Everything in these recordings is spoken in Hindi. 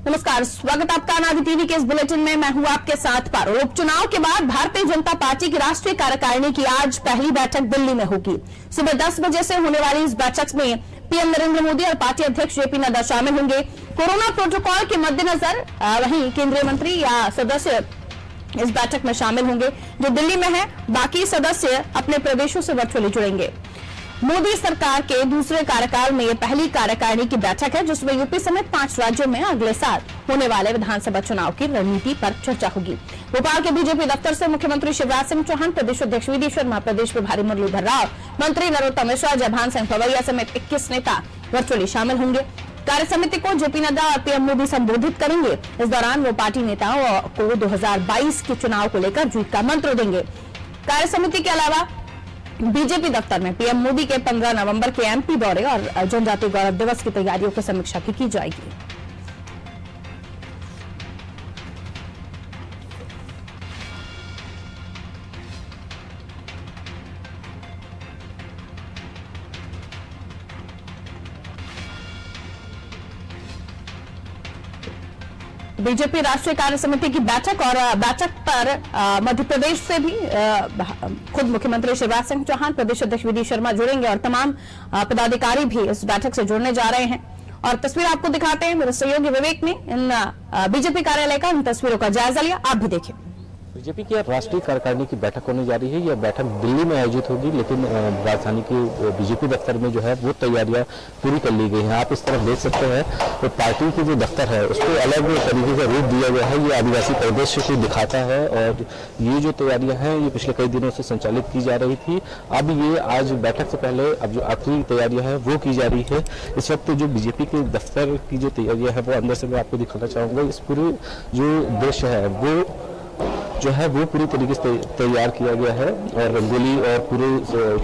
नमस्कार, स्वागत आपका नादी टीवी के इस बुलेटिन में। मैं हूं आपके साथ पारुल। उपचुनाव के बाद भारतीय जनता पार्टी की राष्ट्रीय कार्यकारिणी की आज पहली बैठक दिल्ली में होगी। सुबह 10 बजे से होने वाली इस बैठक में पीएम नरेंद्र मोदी और पार्टी अध्यक्ष जेपी नड्डा शामिल होंगे। कोरोना प्रोटोकॉल के मद्देनजर वहीं केंद्रीय मंत्री या सदस्य इस बैठक में शामिल होंगे जो दिल्ली में है। बाकी सदस्य अपने प्रदेशों से वर्चुअली जुड़ेंगे। मोदी सरकार के दूसरे कार्यकाल में यह पहली कार्यकारिणी की बैठक है जिसमें यूपी समेत 5 राज्यों में अगले साल होने वाले विधानसभा चुनाव की रणनीति पर चर्चा होगी। भोपाल के बीजेपी दफ्तर से मुख्यमंत्री शिवराज सिंह चौहान, प्रदेश अध्यक्ष वी डी शर्मा, प्रदेश प्रभारी मुरलीधर राव, मंत्री नरोत्तम मिश्रा, जयभान सिंह पवैया समेत 21 नेता वर्चुअली शामिल होंगे। कार्य समिति को जेपी नड्डा और पीएम मोदी संबोधित करेंगे। इस दौरान वो पार्टी नेताओं को 2022 के चुनाव को लेकर जीत का मंत्र देंगे। कार्य समिति के अलावा बीजेपी दफ्तर में पीएम मोदी के 15 नवंबर के एमपी दौरे और जनजातीय गौरव दिवस की तैयारियों की समीक्षा की जाएगी। बीजेपी राष्ट्रीय कार्य समिति की बैठक और बैठक पर मध्य प्रदेश से भी खुद मुख्यमंत्री शिवराज सिंह चौहान, प्रदेश अध्यक्ष वी डी शर्मा जुड़ेंगे और तमाम पदाधिकारी भी इस बैठक से जुड़ने जा रहे हैं। और तस्वीर आपको दिखाते हैं, मेरे सहयोगी विवेक ने इन बीजेपी कार्यालय का इन तस्वीरों का जायजा लिया। आप भी देखिए। बीजेपी की राष्ट्रीय कार्यकारिणी की बैठक होने जा रही है। यह बैठक दिल्ली में आयोजित होगी, लेकिन राजधानी के बीजेपी दफ्तर में जो है वो तैयारियां पूरी कर ली गई हैं। आप इस तरफ देख सकते हैं तो पार्टी की जो दफ्तर है उसको अलग तरीके का रूप दिया गया है। ये आदिवासी परिदृश्य को दिखाता है और ये जो तैयारियां हैं ये पिछले कई दिनों से संचालित की जा रही थी। अब ये आज बैठक से पहले अब जो आखिरी तैयारियां हैं वो की जा रही है। इस वक्त जो बीजेपी के दफ्तर की जो तैयारियां है वो अंदर से मैं आपको दिखाना चाहूंगा। इस पूरे जो दृश्य है वो जो है वो पूरी तरीके से तैयार किया गया है और रंगोली और पूरे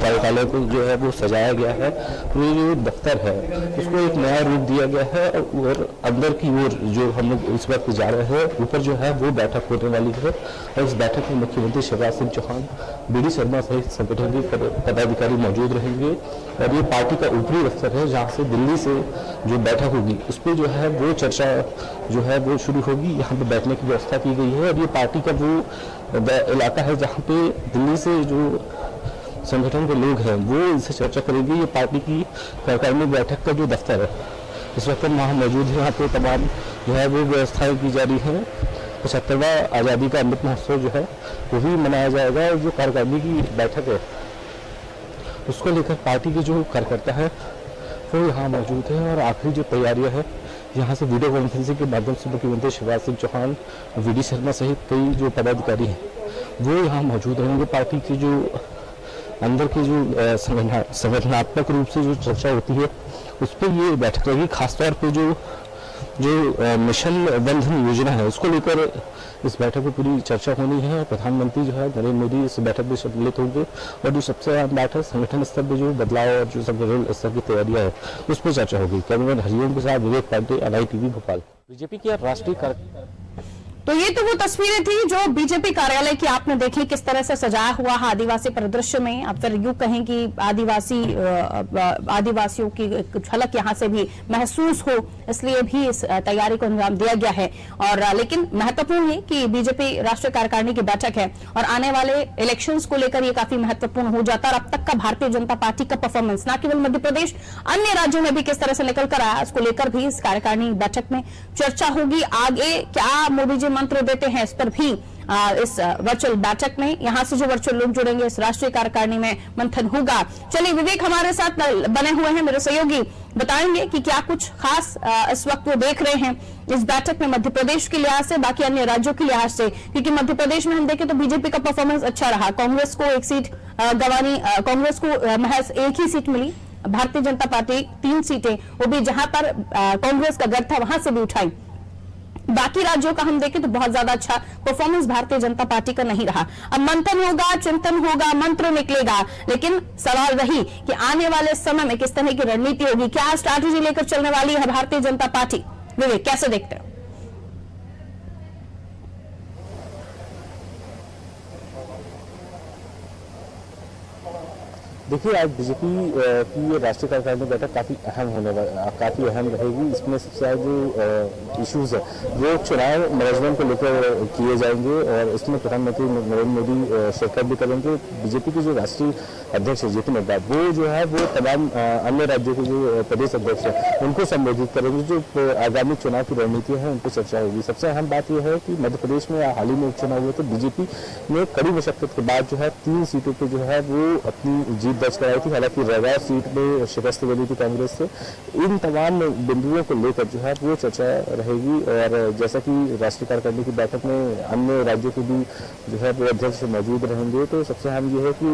कार्यालय को जो है वो सजाया गया है। पूरे जो दफ्तर है उसको एक नया रूप दिया गया है और अंदर की ओर जो हम लोग इस वक्त जा रहे हैं ऊपर जो है वो बैठक होने वाली है। और इस बैठक में मुख्यमंत्री शिवराज सिंह चौहान, वी डी शर्मा सहित संगठन के पदाधिकारी मौजूद रहेंगे। और ये पार्टी का ऊपरी दफ्तर है जहाँ से दिल्ली से जो बैठक होगी उस पर जो है वो चर्चा जो है वो शुरू होगी। यहाँ पे बैठने की व्यवस्था की गई है और ये पार्टी का वो इलाका है जहाँ पे दिल्ली से जो संगठन के लोग हैं वो इनसे चर्चा करेंगे। ये पार्टी की कार्यकारिणी बैठक का जो दफ्तर है इस वक्त हम वहाँ मौजूद है। यहाँ पे तमाम जो है वो व्यवस्थाएं की जा रही हैं। 75वां आज़ादी का अमृत महोत्सव जो है वो भी मनाया जाएगा और जो कार्यकारिणी की बैठक है उसको लेकर पार्टी के जो कार्यकर्ता है वो यहाँ मौजूद है। और आखिरी जो तैयारियां है यहाँ से वीडियो कॉन्फ्रेंसिंग के माध्यम से मुख्यमंत्री शिवराज सिंह चौहान, वी डी शर्मा सहित कई जो पदाधिकारी हैं वो यहाँ मौजूद रहेंगे। पार्टी की जो अंदर की जो संगठनात्मक रूप से जो चर्चा होती है उस पर ये बैठक रहेगी। खासतौर पे जो मिशन बंधन योजना है उसको लेकर इस बैठक में पूरी चर्चा होनी है। और प्रधानमंत्री जो है नरेंद्र मोदी इस बैठक में सम्मिलित होंगे और जो सबसे अहम बात है संगठन स्तर पर जो बदलाव और जो संगठन स्तर की तैयारियां है उस पर चर्चा होगी। कैमरामैन हरिओम के साथ Vivek Pandey, NI TV Bhopal. BJP की राष्ट्रीय तो ये तो वो तस्वीरें थी जो बीजेपी कार्यालय की आपने देखी, किस तरह से सजाया हुआ है आदिवासी परिदृश्य में। अब फिर यूं कहें कि आदिवासियों की झलक यहां से भी महसूस हो, इसलिए भी इस तैयारी को अंजाम दिया गया है। और लेकिन महत्वपूर्ण है कि बीजेपी राष्ट्रीय कार्यकारिणी की बैठक है और आने वाले इलेक्शंस को लेकर ये काफी महत्वपूर्ण हो जाता है। और अब तक का भारतीय जनता पार्टी का परफॉर्मेंस न केवल मध्य प्रदेश, अन्य राज्यों में भी किस तरह से निकल कर आया, इसको लेकर भी इस कार्यकारिणी बैठक में चर्चा होगी। आगे क्या मोदी जी मंत्र देते हैं इस पर भी इस वर्चुअल बैठक में यहाँ से जो वर्चुअल लोग जुड़ेंगे इस राष्ट्रीय कार्यकारिणी में मंथन होगा। चलिए, विवेक हमारे साथ बने हुए हैं, मेरे सहयोगी बताएंगे कि क्या कुछ खास इस वक्त वो देख रहे हैं इस बैठक में मध्य प्रदेश के लिहाज से, बाकी अन्य राज्यों के लिहाज से। क्योंकि मध्य प्रदेश में हम देखें तो बीजेपी का परफॉर्मेंस अच्छा रहा, कांग्रेस को एक सीट गंवानी, कांग्रेस को महज एक ही सीट मिली, भारतीय जनता पार्टी 3 सीटें, वो भी जहां पर कांग्रेस का गढ़ था वहां से भी उठाई। बाकी राज्यों का हम देखें तो बहुत ज्यादा अच्छा परफॉर्मेंस भारतीय जनता पार्टी का नहीं रहा। अब मंथन होगा, चिंतन होगा, मंत्र निकलेगा, लेकिन सवाल रही कि आने वाले समय में किस तरह की रणनीति होगी, क्या स्ट्रैटेजी लेकर चलने वाली है भारतीय जनता पार्टी। विवेक, कैसे देखते हैं? देखिए, आज बीजेपी की ये राष्ट्रीय कार्यकारिणी बैठक काफ़ी अहम रहेगी। इसमें सबसे ज़्यादा जो इश्यूज़ है वो चुनाव मैनेजमेंट को लेकर किए जाएंगे और इसमें प्रधानमंत्री नरेंद्र मोदी शिरकत भी करेंगे। बीजेपी के जो राष्ट्रीय अध्यक्ष है जेपी नड्डा, वो जो है वो तमाम अन्य राज्यों के जो प्रदेश अध्यक्ष है उनको संबोधित करेंगे। जो आगामी चुनाव की रणनीतियाँ हैं उन पर चर्चा होगी। सबसे अहम बात यह है कि मध्य प्रदेश में हाल ही में उपचुनाव हुए तो बीजेपी ने कड़ी मशक्कत के बाद जो है 3 सीटों पर जो है वो अपनी जीत दर्ज कराई थी। हालांकि रैगा सीट में शिकस्त मिली थी कांग्रेस से। इन तमाम बिंदुओं को लेकर जो है वो चर्चा रहेगी और जैसा कि राष्ट्रीय कार्यकारिणी की बैठक में अन्य राज्यों के भी जो है वो अध्यक्ष मौजूद रहेंगे, तो सबसे अहम ये है कि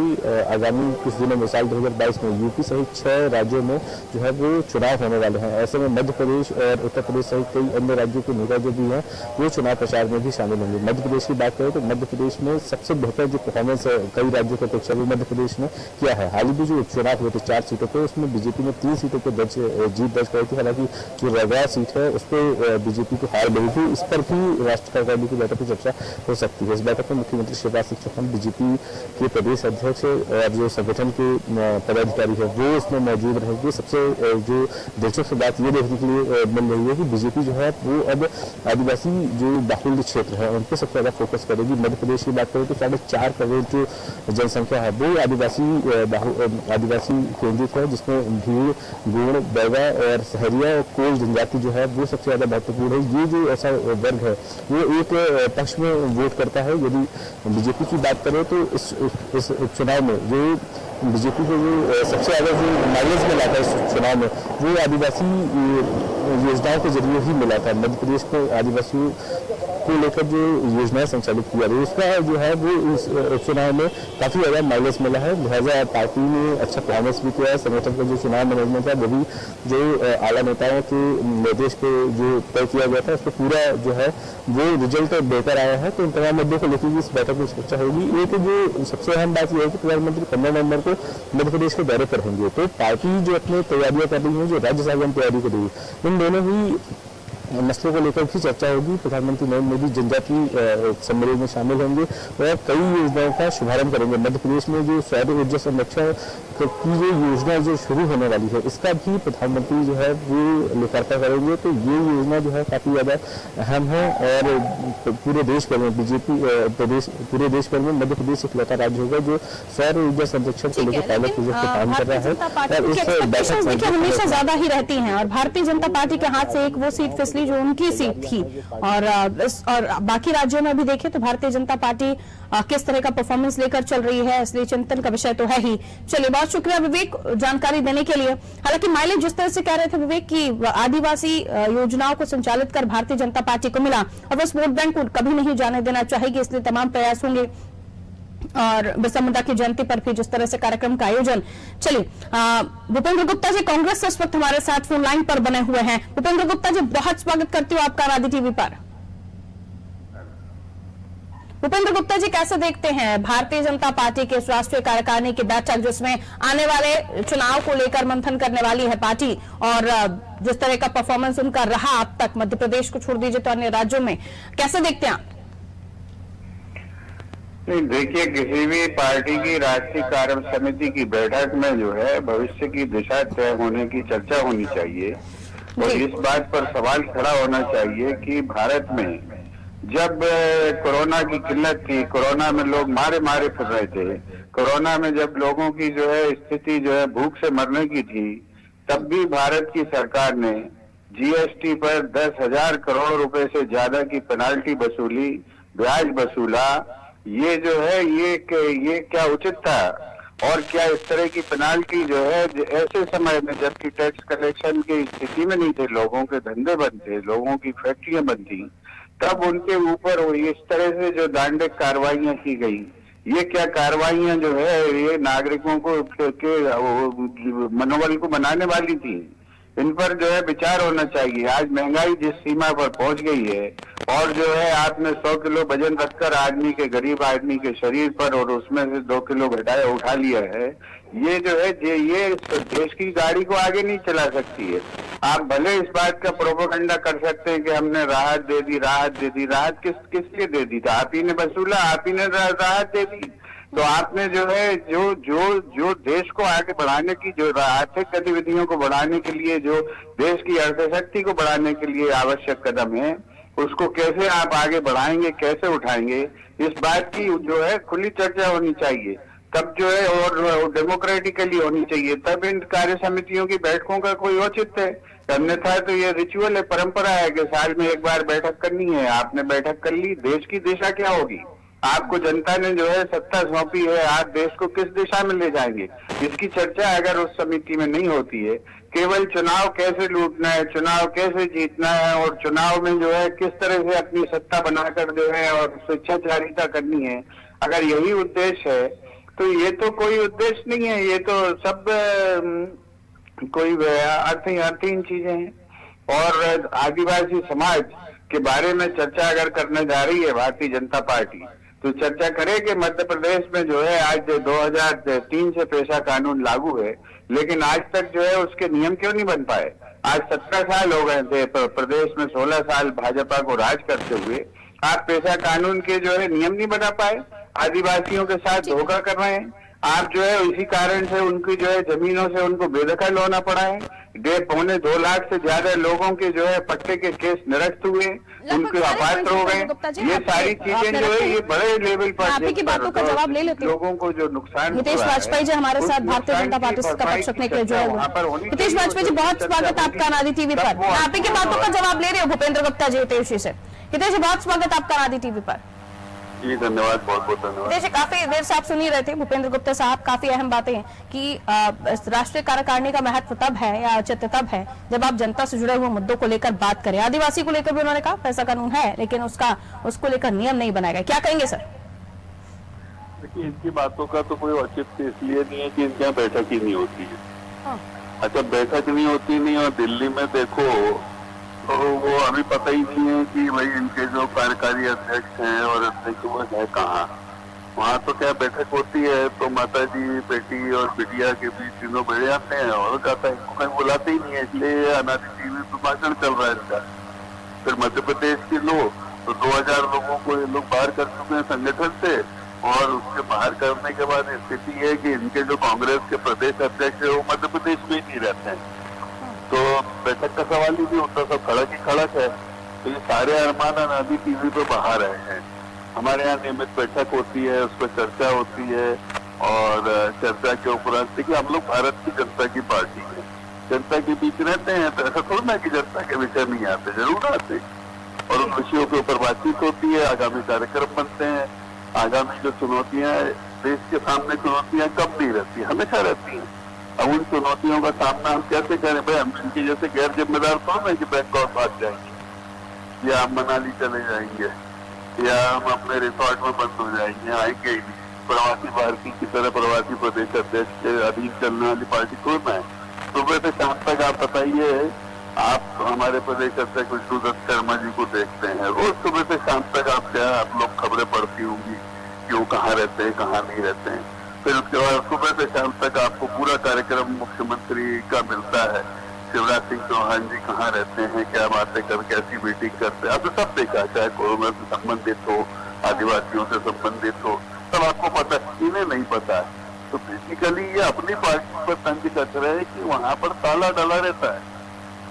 आगामी कुछ दिनों में साल 2022 में यूपी सहित 6 राज्यों में जो है वो चुनाव होने वाले हैं। ऐसे में मध्य प्रदेश और उत्तर प्रदेश सहित कई अन्य राज्यों के नेता जो भी हैं वो चुनाव प्रचार में भी शामिल होंगे। मध्य प्रदेश की बात करें तो मध्य प्रदेश में सबसे बेहतर जो परफॉर्मेंस है कई राज्यों की अपेक्षा भी मध्य प्रदेश में किया है। हाल ही में जो उपचुनाव हुए थे 4 सीटों पर, उसमें बीजेपी ने 3 सीटों पर जीत दर्ज कराई थी। हालांकि जो रैगा सीट है उस पर बीजेपी को हार मिली थी। इस पर भी राष्ट्रीय कार्यकारिणी की बैठक में चर्चा हो सकती है। इस बैठक में मुख्यमंत्री शिवराज सिंह चौहान, बीजेपी के प्रदेश अध्यक्ष और जो संगठन के पदाधिकारी है वो इसमें मौजूद रहेंगे। सबसे जो दिलचस्प बात ये देखने के लिए मिल रही है कि बीजेपी जो है वो अब आदिवासी जो बाहुल्य क्षेत्र है उन पर सबसे ज्यादा फोकस करेगी। मध्य प्रदेश की बात करें तो 4.5 करोड़ जो जनसंख्या है वो आदिवासी केंद्रित है, जिसमें भीड़, गोंड, बैगा और सहरिया और कोल जनजाति जो है वो सबसे ज्यादा महत्वपूर्ण है। ये जो ऐसा वर्ग है वो एक पक्ष में वोट करता है। यदि बीजेपी की बात करें तो इस चुनाव में जो बीजेपी को जो सबसे ज्यादा जो माइलेज मिला था इस चुनाव में वो आदिवासी योजनाओं के जरिए ही मिला था। मध्य प्रदेश में आदिवासियों को लेकर जो योजनाएं संचालित किया गई उसका जो है वो इस चुनाव में काफी ज्यादा माइलेज मिला है। लिहाजा पार्टी ने अच्छा परफॉर्मेंस भी किया है। संगठन का जो चुनाव मैनेजमेंट है वो भी जो आला नेताओं के निर्देश पे जो तय किया गया था उस पर पूरा जो है वो रिजल्ट बेहतर आया है। तो इन तमाम मुद्दों को लेकर इस बैठक में चर्चा होगी। एक जो सबसे अहम बात यह है कि प्रधानमंत्री 15 नवंबर को मध्य प्रदेश के दौरे पर होंगे, तो पार्टी जो अपनी तैयारियां कर रही है, जो राज्य शासन तैयारी कर रही है, इन दोनों ही मसलों को लेकर भी चर्चा होगी। प्रधानमंत्री नरेंद्र मोदी जनजातीय सम्मेलन में शामिल होंगे और कई योजनाओं का शुभारंभ करेंगे। मध्य प्रदेश में जो सौर ऊर्जा संरक्षण की जो योजना जो शुरू होने वाली है इसका भी प्रधानमंत्री जो है वो लोकार्पण करेंगे। तो ये योजना जो है काफी ज्यादा अहम है और पूरे देश भर में पूरे देश भर में मध्य प्रदेश इकलौता राज्य होगा जो सौर ऊर्जा संरक्षण को लेकर पायलट प्रोजेक्ट पर काम कर रहा है। और इस हमेशा ज्यादा ही रहती हैं और भारतीय जनता पार्टी के हाथ से एक वो सीट फिसली जो उनकी सीट थी और बाकी राज्यों में भी देखें तो भारतीय जनता पार्टी किस तरह का परफॉर्मेंस लेकर चल रही है, इसलिए चिंतन का विषय तो है ही। चलिए, बहुत शुक्रिया विवेक जानकारी देने के लिए। हालांकि माइलेज जिस तरह से कह रहे थे विवेक की आदिवासी योजनाओं को संचालित कर भारतीय जनता पार्टी को मिला और वह वोट बैंक को कभी नहीं जाने देना चाहेगी, इसलिए तमाम प्रयास होंगे। और बिरसा मुंडा की जयंती पर भी जिस तरह से कार्यक्रम का आयोजन। चलिए, भूपेंद्र गुप्ता जी कांग्रेस से इस वक्त हमारे साथ फोन लाइन पर बने हुए हैं। भूपेंद्र गुप्ता जी, बहुत स्वागत करती हूँ आपका राधि टीवी पर। भूपेंद्र गुप्ता जी, कैसे देखते हैं भारतीय जनता पार्टी के राष्ट्रीय कार्यकारिणी की बैठक जिसमें आने वाले चुनाव को लेकर मंथन करने वाली है पार्टी और जिस तरह का परफॉर्मेंस उनका रहा अब तक, मध्य प्रदेश को छोड़ दीजिए तो अन्य राज्यों में, कैसे देखते हैं आप? देखिए, किसी भी पार्टी की राष्ट्रीय कार्य समिति की बैठक में जो है भविष्य की दिशा तय होने की चर्चा होनी चाहिए और इस बात पर सवाल खड़ा होना चाहिए कि भारत में जब कोरोना की किल्लत थी, कोरोना में लोग मारे फिर रहे थे, कोरोना में जब लोगों की जो है स्थिति जो है भूख से मरने की थी, तब भी भारत की सरकार ने जीएसटी पर 10,000 करोड़ रुपए से ज्यादा की पेनाल्टी वसूली, ब्याज वसूला। ये जो है ये क्या उचित था? और क्या इस तरह की पेनाल्टी जो है ऐसे समय में जबकि टैक्स कलेक्शन की स्थिति में नहीं थे, लोगों के धंधे बंद थे, लोगों की फैक्ट्रियां बंद थी, तब उनके ऊपर इस तरह से जो दांडिक कार्रवाइयां की गई, ये क्या कार्रवाइयां जो है ये नागरिकों को के मनोबल को बनाने वाली थी? इन पर जो है विचार होना चाहिए। आज महंगाई जिस सीमा पर पहुंच गई है और जो है आपने 100 किलो वजन रखकर आदमी के, गरीब आदमी के शरीर पर और उसमें से 2 किलो उठा लिया है, ये जो है ये देश की गाड़ी को आगे नहीं चला सकती है। आप भले इस बात का प्रोपेगेंडा कर सकते हैं कि हमने राहत दे दी, राहत किस लिए दे दी? था आप ही ने वसूला, आप ही ने राहत दे दी। तो आपने जो है जो देश को आगे बढ़ाने की, जो आर्थिक गतिविधियों को बढ़ाने के लिए, जो देश की अर्थशक्ति को बढ़ाने के लिए आवश्यक कदम है, उसको कैसे आप आगे बढ़ाएंगे, कैसे उठाएंगे, इस बात की जो है खुली चर्चा होनी चाहिए। तब जो है और डेमोक्रेटिकली होनी चाहिए, तब इन कार्य समितियों की बैठकों का कोई औचित्य है। अन्यथा तो ये रिचुअल है, परंपरा है कि साल में एक बार बैठक करनी है। आपने बैठक कर ली, देश की दिशा क्या होगी? आपको जनता ने जो है सत्ता सौंपी है, आप देश को किस दिशा में ले जाएंगे, इसकी चर्चा अगर उस समिति में नहीं होती है, केवल चुनाव कैसे लूटना है, चुनाव कैसे जीतना है और चुनाव में जो है किस तरह से अपनी सत्ता बनाकर जो है और स्वेच्छाचारिता करनी है, अगर यही उद्देश्य है तो ये तो कोई उद्देश्य नहीं है, ये तो सब कोई अर्थहीन चीजें हैं। और आदिवासी समाज के बारे में चर्चा अगर करने जा रही है भारतीय जनता पार्टी, तो चर्चा करे कि मध्य प्रदेश में जो है आज 2003 से पेशा कानून लागू है, लेकिन आज तक जो है उसके नियम क्यों नहीं बन पाए? आज 17 साल हो गए थे प्रदेश में, 16 साल भाजपा को राज करते हुए, आप पेशा कानून के जो है नियम नहीं बना पाए, आदिवासियों के साथ धोखा कर रहे हैं आप जो है। इसी कारण से उनकी जो है जमीनों से उनको बेदखल होना पड़ा है। 2.25 लाख से ज्यादा लोगों के जो है पट्टे के केस निरस्त हुए, उनके अपात्र हो गए। ये सारी चीजें जो है ये बड़े लेवल पर आप ही की बातों का जवाब ले लेते लोगों को जो नुकसान हितेश वाजपेयी जी हमारे साथ भारतीय जनता पार्टी का पक्ष रखने के लिए जुड़े हुए। हितेश वाजपेयी जी, बहुत स्वागत आपका आदि टीवी पर। आप ही की बातों का जवाब ले रहे हो भूपेंद्र गुप्ता जी हितेश जी से। हितेश जी, बहुत स्वागत आपका आदि टीवी पर। जी धन्यवाद, बहुत बहुत धन्यवाद। देखिए, काफी देर से आप सुन ही रहे थे भूपेंद्र गुप्ता साहब, काफी अहम बातें हैं कि राष्ट्रीय कार्यकारिणी का महत्व तब है या औचित्य तब है जब आप जनता से जुड़े हुए मुद्दों को लेकर बात करें। आदिवासी को लेकर भी उन्होंने कहा पैसा कानून है, लेकिन उसको लेकर नियम नहीं बनाया गया। क्या कहेंगे सर? देखिए, इनकी बातों का तो कोई औचित्य इसलिए नहीं है कि इनके यहाँ बैठक ही नहीं होती है। हाँ। अच्छा, बैठक नहीं होती नहीं, और दिल्ली में देखो तो वो अभी पता ही नहीं है कि भाई इनके जो कार्यकारी अध्यक्ष हैं और अध्यक्ष वो है कहाँ। वहाँ तो क्या बैठक होती है तो माता जी, बेटी और बिटिया के बीच तीनों बैठ जाते हैं और कहता है, इनको कहीं बुलाते ही नहीं है, इसलिए अनादि टीवी पर भाषण चल रहा है इनका। फिर मध्य प्रदेश के लोग तो 2000 लोगों को ये लोग बाहर कर चुके हैं संगठन से, और उसके बाहर करने के बाद स्थिति है कि इनके जो कांग्रेस के प्रदेश अध्यक्ष है वो मध्य प्रदेश में ही नहीं रहते हैं, तो बैठक का सवाल ही नहीं होता, सब खड़क ही खड़क है। तो ये सारे अरमान अनादि टीवी पे बाहर आए हैं। हमारे यहाँ नियमित बैठक होती है, उस पर चर्चा होती है, और चर्चा के उपरांत देखिए हम लोग भारत की जनता की पार्टी है, जनता के बीच रहते हैं, तो ऐसा थोड़ा ना कि जनता के विषय नहीं आते, जरूर आते, और उन विषयों के ऊपर बातचीत होती है, आगामी कार्यक्रम बनते हैं। आगामी जो चुनौतियां देश के सामने, चुनौतियां कब नहीं रहती, हमेशा रहती हैं। अब उन चुनौतियों का सामना हम कैसे करें? भाई हम इनकी जैसे गैर जिम्मेदार थोड़ा कि बैंकॉक भाग जाएंगे या हम मनाली चले जाएंगे या हम अपने रिसोर्ट में बंद हो जाएंगे, आएंगे ही नहीं। प्रवासी भारतीय की तरह प्रवासी प्रदेश अध्यक्ष के अधीन चलने वाली पार्टी कौन है? सुबह से शाम तक आप बताइए, आप हमारे प्रदेश अध्यक्ष विष्णु दत्त शर्मा जी को देखते हैं, रोज सुबह से शाम तक आप लोग खबरें पढ़ती होंगी कि वो कहाँ रहते हैं, कहाँ नहीं रहते हैं। फिर उसके बाद सुबह से शाम तक आपको पूरा कार्यक्रम मुख्यमंत्री का मिलता है, शिवराज सिंह चौहान जी कहाँ रहते हैं, क्या बातें कर, कैसी मीटिंग करते हैं, आपने सब देखा, चाहे कोरोना से संबंधित हो, आदिवासियों से संबंधित हो, सब आपको पता है। इन्हें नहीं पता है, तो बेसिकली ये अपनी पार्टी पर तंज कस रहे हैं कि वहाँ पर ताला डला रहता है।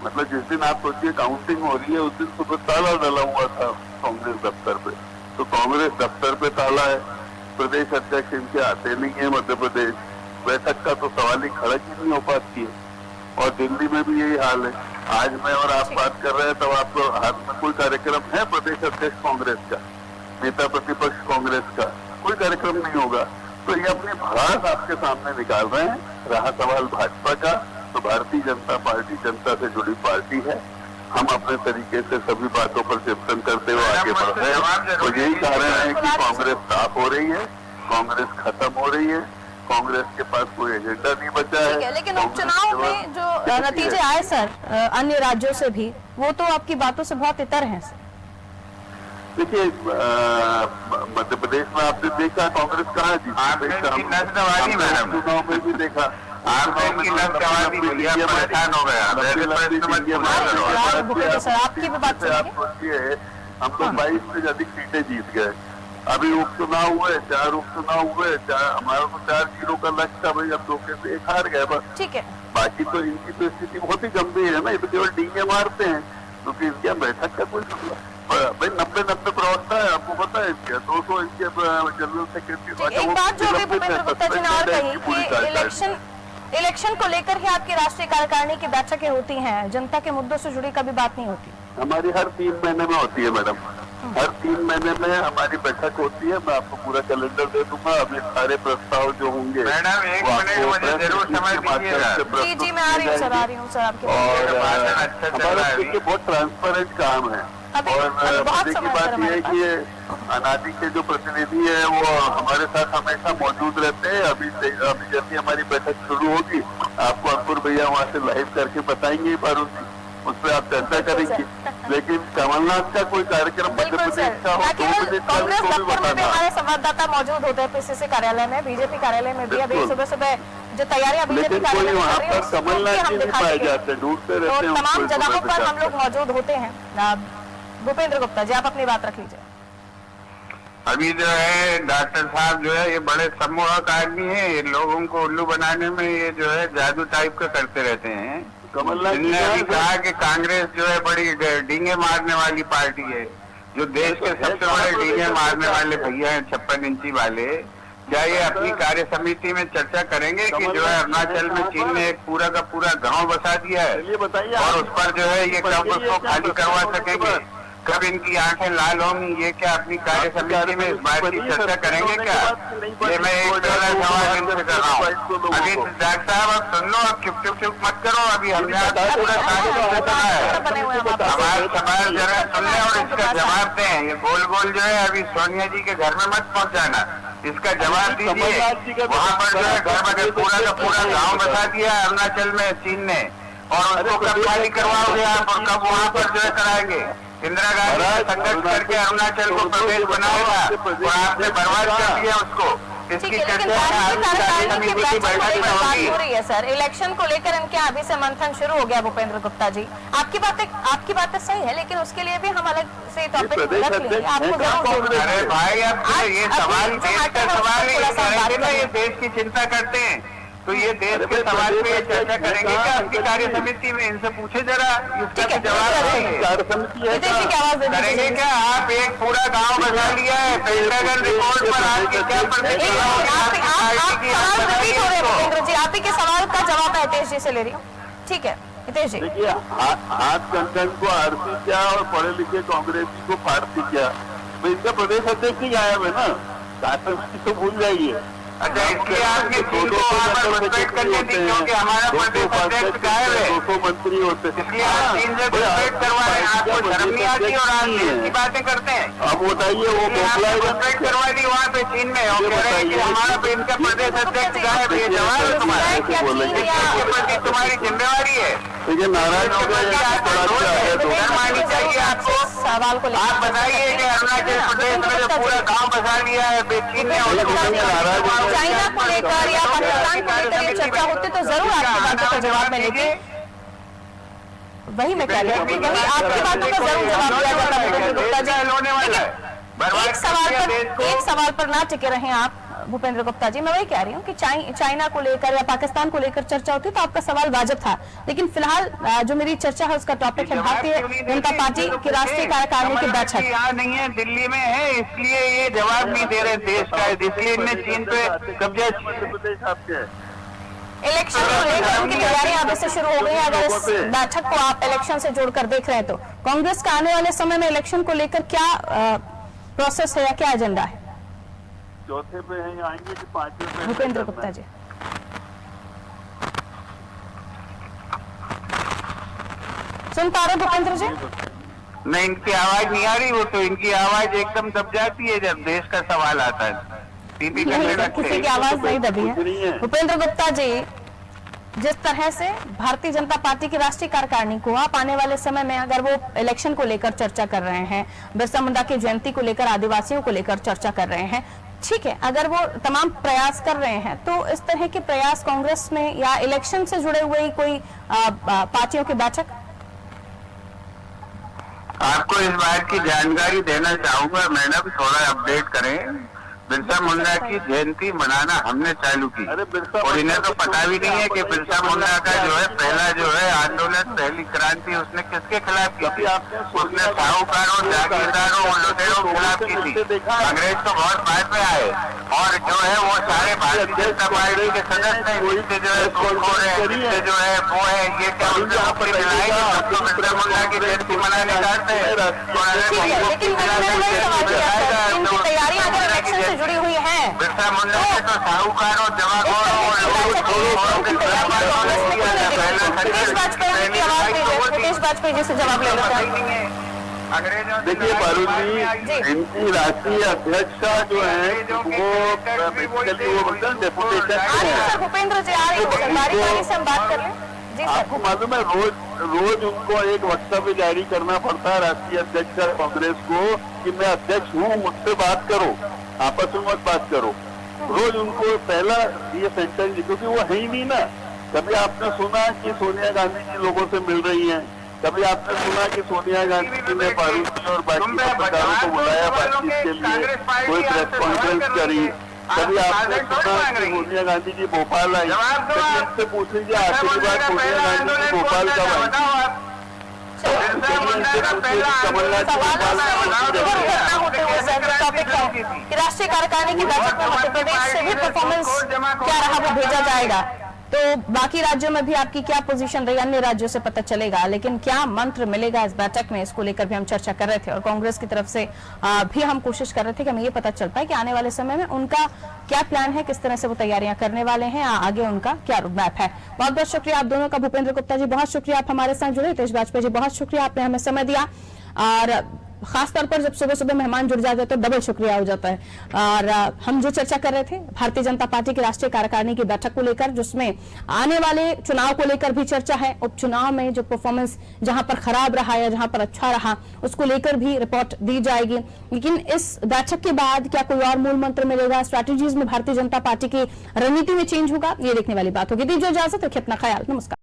मतलब जिस दिन आप सोचिए काउंटिंग हो रही है, उस दिन सुबह ताला डला हुआ था कांग्रेस दफ्तर पे, तो कांग्रेस दफ्तर पे ताला है, प्रदेश अध्यक्ष इनके आते नहीं है मध्य प्रदेश, बैठक का तो सवाल ही खड़ा ही नहीं हो पाती है। और दिल्ली में भी यही हाल है। आज मैं और आप बात कर रहे हैं तब आपको हाथ में कोई कार्यक्रम है प्रदेश अध्यक्ष कांग्रेस का, नेता प्रतिपक्ष कांग्रेस का, कोई कार्यक्रम नहीं होगा। तो ये अपनी भड़ास आपके सामने निकाल रहे हैं। रहा सवाल भाजपा का, तो भारतीय जनता पार्टी जनता से जुड़ी पार्टी है, हम अपने तरीके से सभी बातों पर चिंतन करते हुए आगे बढ़ रहे हैं। तो यही कारण है कि कांग्रेस साफ हो रही है, कांग्रेस खत्म हो रही है, कांग्रेस के पास कोई एजेंडा नहीं बचा है। लेकिन उपचुनाव में जो नतीजे आए सर अन्य राज्यों से भी, वो तो आपकी बातों से बहुत इतर हैं। देखिए मध्य प्रदेश में आपने देखा कांग्रेस कहाँ जीती, चुनाव में भी देखा आपकी भी बात आप सोचिए हम लोग 22 से अधिक सीटें जीत गए, अभी उपचुनाव हुए, 4 उपचुनाव हुए, हमारा तो 4-0 का लक्ष्य था भाई, अब 2 से 1 हार गए बस। ठीक है, बाकी तो इनकी तो स्थिति बहुत ही गंभीर है ना, ये तो केवल डींगे मारते हैं, क्योंकि इनके बैठक का कोई भाई 90 प्रवक्ता है, आपको पता है इनके 200 इनके जनरल सेक्रेटरी। एक बात जो अभी भूपेंद्र गुप्ता जी ने और कही कि इलेक्शन को लेकर ही आपकी राष्ट्रीय कार्यकारिणी की बैठकें होती हैं, जनता के मुद्दों से जुड़ी कभी बात नहीं होती। हमारी हर 3 महीने में होती है मैडम, हर 3 महीने में हमारी बैठक होती है। मैं आपको पूरा कैलेंडर दे दूंगा, अभी सारे प्रस्ताव जो होंगे। मैडम 1 मिनट मुझे जरूर समय दीजिएगा। जी मैं आ रही हूँ सर आपके। और हमारा देखिए बहुत ट्रांसपेरेंट काम है। और मजे की बात यह है कि अनादि के जो प्रतिनिधि है वो हमारे साथ हमेशा मौजूद रहते हैं। अभी जैसे हमारी बैठक शुरू होगी, आपको अंकुर भैया वहाँ से लाइव करके बताएंगे, पर उस पर आप चर्चा करेंगे। लेकिन कमलनाथ का कोई कार्यक्रम मध्य प्रदेश का हो, कांग्रेस दफ्तर में भी हमारे संवाददाता मौजूद होते हैं, पीसीसी कार्यालय में, बीजेपी कार्यालय में भी। अभी सुबह जो तैयारियां बीजेपी कार्यालय में कर रही है, कमलनाथ जी नहीं पाए जाते, ढूंढते रहते हैं। तमाम जगहों पर हम लोग मौजूद होते हैं। भूपेंद्र गुप्ता जी, आप अपनी बात रख लीजिए। अभी जो है डॉक्टर साहब जो है ये बड़े सम्मोहक आदमी है, ये लोगों को उल्लू बनाने में ये जो है जादू टाइप का करते रहते हैं। कमलनाथ ने अभी कहा कि कांग्रेस जो है बड़ी डींगे मारने वाली पार्टी है, जो देश के सबसे बड़े डींगे मारने वाले भैया हैं 56 इंची वाले। क्या ये अपनी कार्य समिति में चर्चा करेंगे कि जो है अरुणाचल में चीन ने एक पूरा का पूरा गांव बसा दिया है और उस पर जो है ये कब उसको खाली करवा सकेंगे, कब इनकी आंखें लाल होंगी, ये क्या अपनी कार्य समिति में इस बात की चर्चा करेंगे क्या? ये मैं एक पहला सवाल इनसे कर रहा हूँ। अभी डॉक्टर साहब आप सुन लो, अब चुप मत करो, अभी हमने पूरा हमारा सवाल जरा सुन लें और इसका जवाब दें। ये गोल जो है अभी सोनिया जी के घर में मत पहुँचाना, इसका जवाब दीजिए। वहाँ पर जो है घर पूरा का पूरा गाँव बसा दिया अरुणाचल में चीन ने, और उसको कब खाली करवाओगे आप और कब वहाँ पर जो है कराएंगे? इंदिरा गांधी संघर्ष करके अरुणाचल को प्रदेश बनाएगा और आपने बर्बाद कर दिया उसको। इसकी चर्चा हो रही है सर, इलेक्शन को लेकर इनके अभी से मंथन शुरू हो गया। भूपेंद्र गुप्ता जी, आपकी बातें सही है, लेकिन उसके लिए भी हम अलग से टॉपिक रख लेंगे। आपको अरे भाई, अब ये सवाल देश का सवाल है, ये देश की चिंता करते हैं तो ये देश के सवाल पे चर्चा करेंगे क्या आपकी कार्य समिति में? इनसे पूछे जरा, इसका जवाब करेंगे क्या? आप एक पूरा गांव बसा लिया है, पेंटागन रिपोर्ट पर आपकी क्या भूपेंद्र जी, आप ही के सवाल का जवाब है हितेश जी से ले रही हूँ। ठीक है हितेश जी, देखिए हाथ कंकन को आरती क्या और पढ़े लिखे कांग्रेसी को फाड़ती क्या? तो इसका प्रदेश अध्यक्ष ही गायब है ना, कार्य समिति तो भूल जाइए। अच्छा, इसलिए आपने चीन को वहाँ पर रिस्पेक्ट करने दी क्योंकि हमारा प्रदेश अध्यक्ष गायब है, 200 मंत्री होते हैं, इसलिए आप चीन से रिस्पेक्ट करवा रहे हैं। आपको शर्म नहीं आती और आप ऐसी बातें करते हैं। अब बताइए वो रिस्पेक्ट करवा दी वहाँ पे चीन में और कह रहे हैं कि हमारा इनका प्रदेश अध्यक्ष गायब है। ये जवाब है तुम्हारी, तुम्हारी जिम्मेवारी है। देखिए नारायण मानी चाहिए आपको। सवाल को आप बताइए कि अरुणाचल प्रदेश में जो पूरा गाँव बसा लिया है चीन ने, चाइना को लेकर या पाकिस्तान को लेकर ये चर्चा होती तो जरूर आपकी बातों का जवाब मैं लेती। वही मैं कह रही हूँ कि वही आपकी बातों का जरूर जवाब दिया जाता है गुप्ता जी। एक सवाल पर ना टिके रहे आप भूपेंद्र गुप्ता जी। मैं वही कह रही हूँ कि चाइना को लेकर या पाकिस्तान को लेकर चर्चा होती तो आपका सवाल वाजिब था, लेकिन फिलहाल जो मेरी चर्चा है उसका टॉपिक है भारतीय जनता पार्टी की राष्ट्रीय कार्यकारिणी की बैठक। यहाँ नहीं है, दिल्ली में है, इसलिए ये जवाब नहीं दे रहे देश का, इसलिए इनने चीन पे कब्जा। इलेक्शन को लेकर उनकी तैयारियां अभी से शुरू हो गई। अगर इस बैठक को आप इलेक्शन से जोड़कर देख रहे हैं तो कांग्रेस का आने वाले समय में इलेक्शन को लेकर क्या प्रोसेस है या क्या एजेंडा है? चौथे पे आएंगे कि 5वें पे? भूपेंद्र गुप्ता जी, सुन पा रहे भूपेंद्र जी? नहीं, इनकी आवाज नहीं आ रही, वो तो इनकी आवाज एकदम दब जाती है जब देश का सवाल आता है। किसी की आवाज नहीं दबी है। भूपेंद्र गुप्ता जी, जिस तरह से भारतीय जनता पार्टी की राष्ट्रीय कार्यकारिणी को आप आने वाले समय में अगर वो इलेक्शन को लेकर चर्चा कर रहे हैं, बिरसा मुंडा की जयंती को लेकर, आदिवासियों को लेकर चर्चा कर रहे हैं, ठीक है, अगर वो तमाम प्रयास कर रहे हैं तो इस तरह के प्रयास कांग्रेस में या इलेक्शन से जुड़े हुए कोई पार्टियों की बैठक? आपको इस बात की जानकारी देना चाहूंगा मैडम, थोड़ा अपडेट करें। बिरसा मुंडा की जयंती मनाना हमने चालू की और इन्हें तो पता भी नहीं है कि बिरसा मुंडा का जो है पहला जो है आंदोलन, पहली क्रांति उसने किसके खिलाफ की थी? उसने साहूकारों, जागीरदारों और लुटेरों के खिलाफ की थी। अंग्रेज तो बहुत बाद में आए और जो है वो सारे भारतीय जनता पार्टी के सदस्य हैं, जिससे जो है जिससे जो है वो है ये क्या उनसे मुक्ति दिलाएंगे? सबको बिरसा मुंडा की जयंती मनाने जाते हैं। जुड़ी हुई है बिरसा मुंडा के तो साहूकारों, जमाखोरों प्रदेश वाजपेयी जी से जवाब ले लेते हैं। देखिए बारूद जी, इनकी राष्ट्रीय अध्यक्ष का जो है वो बेसिकली वो डेपुटेशन भूपेंद्र जी आ रही है, सरकारी गाड़ी से हम बात कर लें जी सर। आपको मालूम है रोज उनको एक वक्तव्य जारी करना पड़ता है राष्ट्रीय अध्यक्ष कांग्रेस को कि मैं अध्यक्ष हूँ, मुझसे बात करो, आपस में मत बात करो। रोज उनको पहला ये सेंटेंस, क्योंकि वो है ही नहीं ना। कभी आपने सुना कि सोनिया गांधी जी लोगों से मिल रही हैं, कभी आपने सुना कि सोनिया गांधी जी ने बारूद जी और बाकी पत्रकारों को बुलाया बातचीत के लिए, कोई प्रेस कॉन्फ्रेंस करी? कभी आपने सुना कि सोनिया गांधी जी भोपाल आई? कभी इनसे पूछेंगे आखिरी बार सोनिया गांधी जी भोपाल कब आई? राष्ट्रीय कार्यकारिणी की बैठक में मध्य प्रदेश से भी परफॉर्मेंस क्या रहा वो भेजा जाएगा, तो बाकी राज्यों में भी आपकी क्या पोजीशन रही अन्य राज्यों से पता चलेगा, लेकिन क्या मंत्र मिलेगा इस बैठक में, इसको लेकर भी हम चर्चा कर रहे थे और कांग्रेस की तरफ से भी हम कोशिश कर रहे थे कि हमें ये पता चल पाए कि आने वाले समय में उनका क्या प्लान है, किस तरह से वो तैयारियां करने वाले हैं, आगे उनका क्या रोड मैप है। बहुत बहुत शुक्रिया आप दोनों का। भूपेंद्र गुप्ता जी बहुत शुक्रिया, आप हमारे साथ जुड़े। तेज वाजपेयी जी बहुत शुक्रिया, आपने हमें समय दिया और खासतौर पर जब सुबह सुबह मेहमान जुड़ जाते हैं तो डबल शुक्रिया हो जाता है। और हम जो चर्चा कर रहे थे भारतीय जनता पार्टी की राष्ट्रीय कार्यकारिणी की बैठक को लेकर, जिसमें आने वाले चुनाव को लेकर भी चर्चा है, उपचुनाव में जो परफॉर्मेंस जहां पर खराब रहा या जहां पर अच्छा रहा उसको लेकर भी रिपोर्ट दी जाएगी। लेकिन इस बैठक के बाद क्या कोई और मूल मंत्र मिलेगा, स्ट्रैटेजीज में भारतीय जनता पार्टी की रणनीति में चेंज होगा, ये देखने वाली बात होगी। दीजिए इजाजत, रखिए अपना ख्याल, नमस्कार।